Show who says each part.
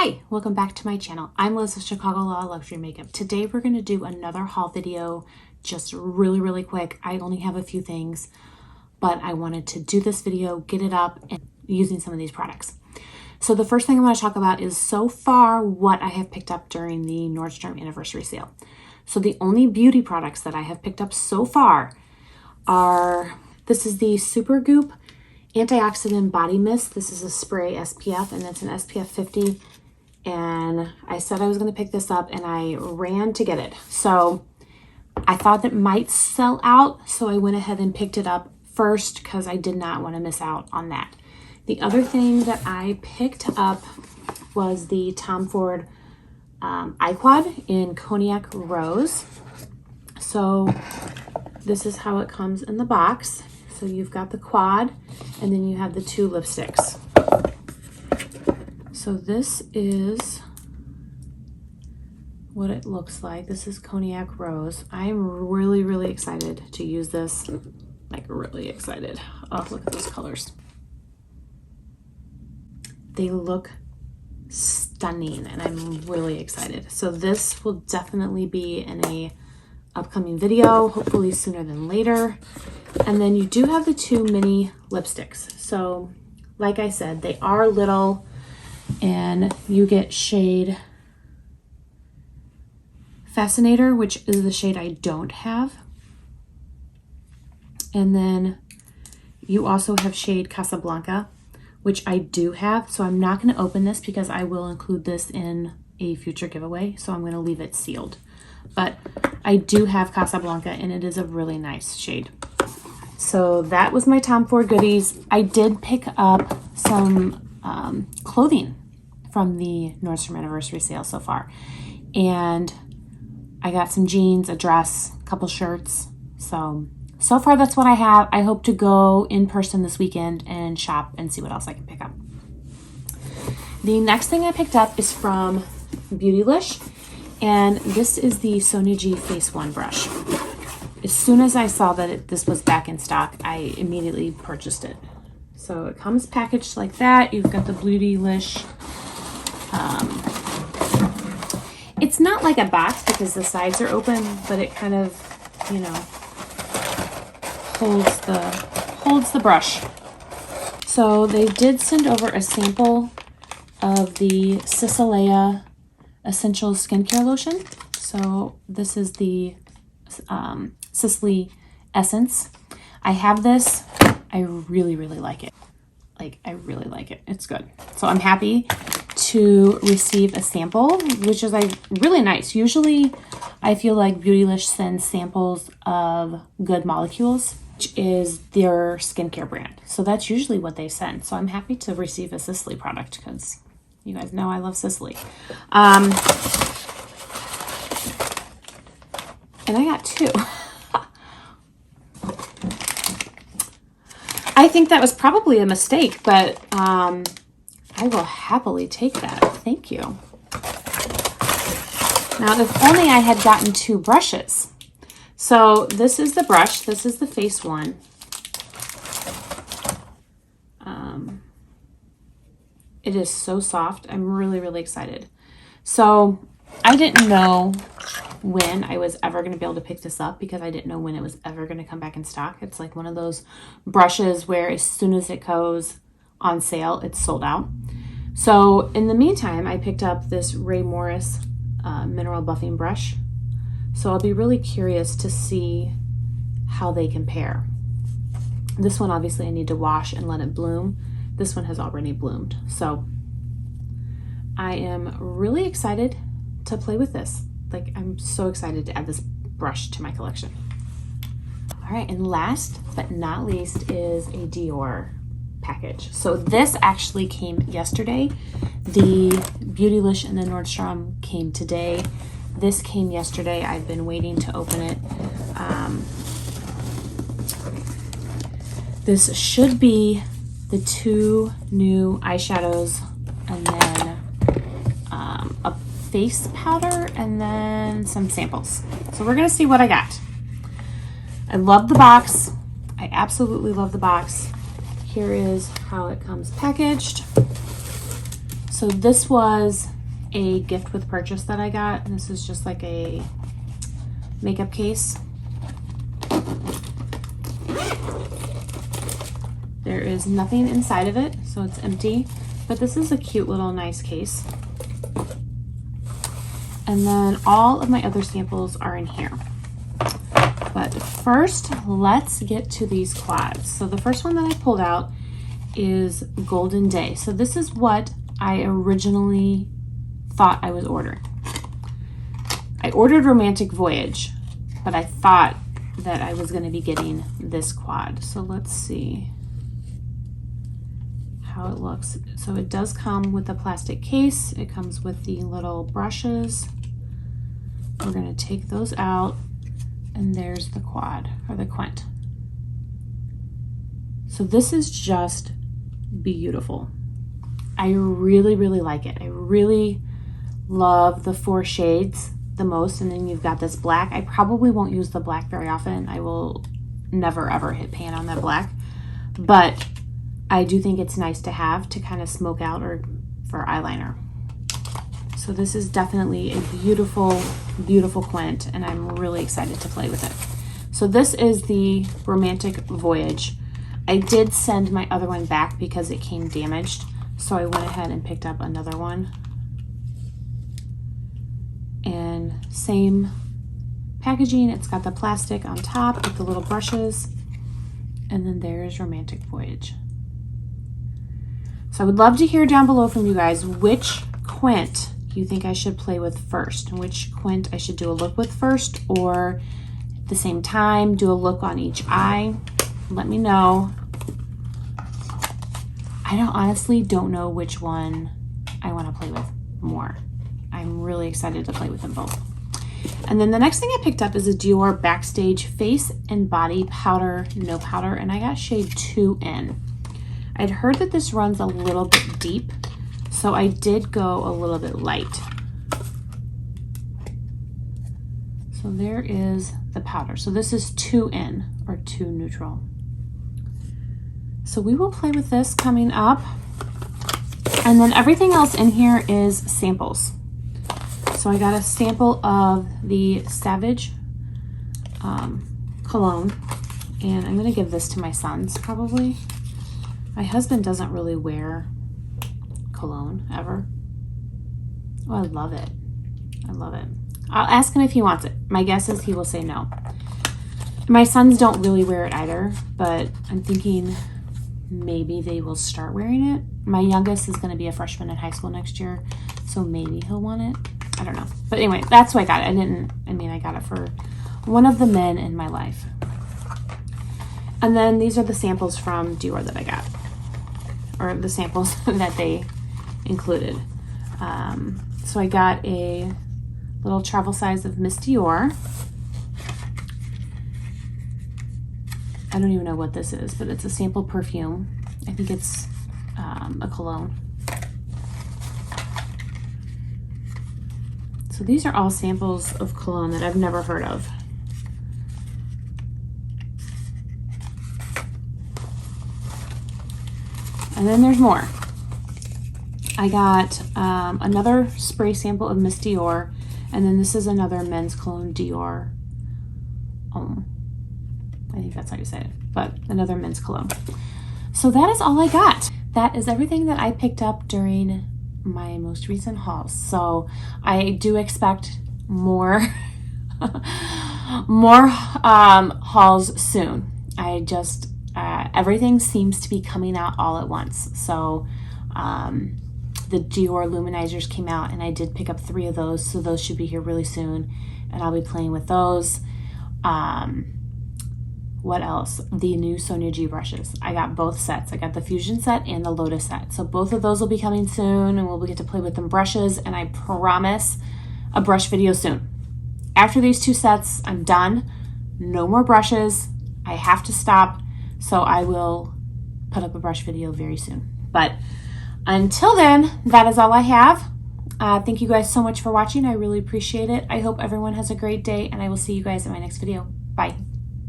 Speaker 1: Hi, welcome back to my channel. I'm Liz of Chicago Law Luxury Makeup. Today we're going to do another haul video, just really quick. I only have a few things, but I wanted to do this video, get it up, and using some of these products. So the first thing I want to talk about is so far what I have picked up during the Nordstrom anniversary sale. So the only beauty products that I have picked up so far are, this is the Supergoop Antioxidant Body Mist. This is a spray SPF, and it's an SPF 50. And I said I was going to pick this up, and I ran to get it. So I thought that might sell out, so I went ahead and picked it up first because I did not want to miss out on that. The other thing that I picked up was the Tom Ford Eye Quad in Cognac Rose. So this is how it comes in the box. So you've got the quad, and then you have the two lipsticks. So this is what it looks like. This is Cognac Rose. I'm really excited to use this. Like, really excited. Oh, look at those colors. They look stunning, and I'm really excited. So this will definitely be in a upcoming video, hopefully sooner than later. And then you do have the two mini lipsticks. So like I said, they are little, and you get shade Fascinator, which is the shade I don't have. And then you also have shade Casablanca, which I do have. So I'm not going to open this because I will include this in a future giveaway. So I'm going to leave it sealed. But I do have Casablanca, and it is a really nice shade. So that was my Tom Ford goodies. I did pick up some clothing from the Nordstrom anniversary sale so far. And I got some jeans, a dress, a couple shirts. So far that's what I have. I hope to go in person this weekend and shop and see what else I can pick up. The next thing I picked up is from Beautylish, and this is the Sonia G Face One brush. As soon as I saw that this was back in stock, I immediately purchased it. So it comes packaged like that. You've got the Beautylish. It's not like a box because the sides are open, but it kind of, you know, holds the brush. So they did send over a sample of the Cisalea Essential Skincare Lotion. So this is the Sicily Essence. I have this. I really like it. Like, I really like it. It's good. So I'm happy to receive a sample, which is like really nice. Usually I feel like Beautylish sends samples of Good Molecules, which is their skincare brand. So that's usually what they send. So I'm happy to receive a Sicily product because you guys know I love Sicily. And I got two. I think that was probably a mistake, but I will happily take that. Thank you. Now, if only I had gotten two brushes. So this is the brush. This is the Face One. It is so soft. I'm really excited. So I didn't know when I was ever going to be able to pick this up because I didn't know when it was ever going to come back in stock. It's like one of those brushes where as soon as it goes on sale, it's sold out. So in the meantime, I picked up this Ray Morris mineral buffing brush. So I'll be really curious to see how they compare. This one, obviously, I need to wash and let it bloom. This one has already bloomed. So I am really excited to play with this. Like, I'm so excited to add this brush to my collection. All right, and last but not least is a Dior package. So this actually came yesterday. The Beautylish and the Nordstrom came today. This came yesterday. I've been waiting to open it. This should be the two new eyeshadows, and then a face powder, and then some samples. So we're gonna see what I got. I love the box. I absolutely love the box. Here is how it comes packaged. So this was a gift with purchase that I got. And this is just like a makeup case. There is nothing inside of it, so it's empty, but this is a cute little nice case. And then all of my other samples are in here. But first, let's get to these quads. So the first one that I pulled out is Golden Day. So this is what I originally thought I was ordering. I ordered Romantic Voyage, but I thought that I was going to be getting this quad. So let's see how it looks. So it does come with a plastic case. It comes with the little brushes. We're going to take those out, and there's the quad, or the quint. So this is just beautiful. I really, really like it. I really love the 4 shades the most, and then you've got this black. I probably won't use the black very often. I will never ever hit pan on that black, but I do think it's nice to have to kind of smoke out or for eyeliner. So this is definitely a beautiful, beautiful quint, and I'm really excited to play with it. So this is the Romantic Voyage. I did send my other one back because it came damaged, so I went ahead and picked up another one. And same packaging, it's got the plastic on top with the little brushes, and then there's Romantic Voyage. So I would love to hear down below from you guys which quint you think I should play with first, and which quint I should do a look with first, or at the same time do a look on each eye. Let me know. I honestly don't know which one I want to play with more. I'm really excited to play with them both. And then the next thing I picked up is a Dior Backstage Face and Body Powder No Powder, and I got shade 2 in. I'd heard that this runs a little bit deep, so I did go a little bit light. So there is the powder. So this is 2 in, or 2 neutral. So we will play with this coming up. And then everything else in here is samples. So I got a sample of the Savage cologne, and I'm going to give this to my sons probably. My husband doesn't really wear cologne ever. Oh, I love it. I love it. I'll ask him if he wants it. My guess is he will say no. My sons don't really wear it either, but I'm thinking maybe they will start wearing it. My youngest is going to be a freshman in high school next year, so maybe he'll want it. I don't know. But anyway, that's why I got it. I got it for one of the men in my life. And then these are the samples from Dior that I got, or the samples that they included. So I got a little travel size of Miss Dior. I don't even know what this is, but it's a sample perfume. I think it's a cologne. So these are all samples of cologne that I've never heard of. And then there's more. I got another spray sample of Miss Dior, and then this is another men's cologne, Dior. I think that's how you say it, but another men's cologne. So that is all I got. That is everything that I picked up during my most recent hauls. So I do expect more hauls soon. I just everything seems to be coming out all at once. So the Dior luminizers came out, and I did pick up 3 of those, so those should be here really soon, and I'll be playing with those. What else? The new Sonia G brushes. I got both sets. I got the Fusion set and the Lotus set. So both of those will be coming soon, and we'll get to play with them brushes, and I promise a brush video soon. After these 2 sets, I'm done. No more brushes. I have to stop, so I will put up a brush video very soon. But until then, that is all I have. Thank you guys so much for watching. I really appreciate it. I hope everyone has a great day, and I will see you guys in my next video. Bye.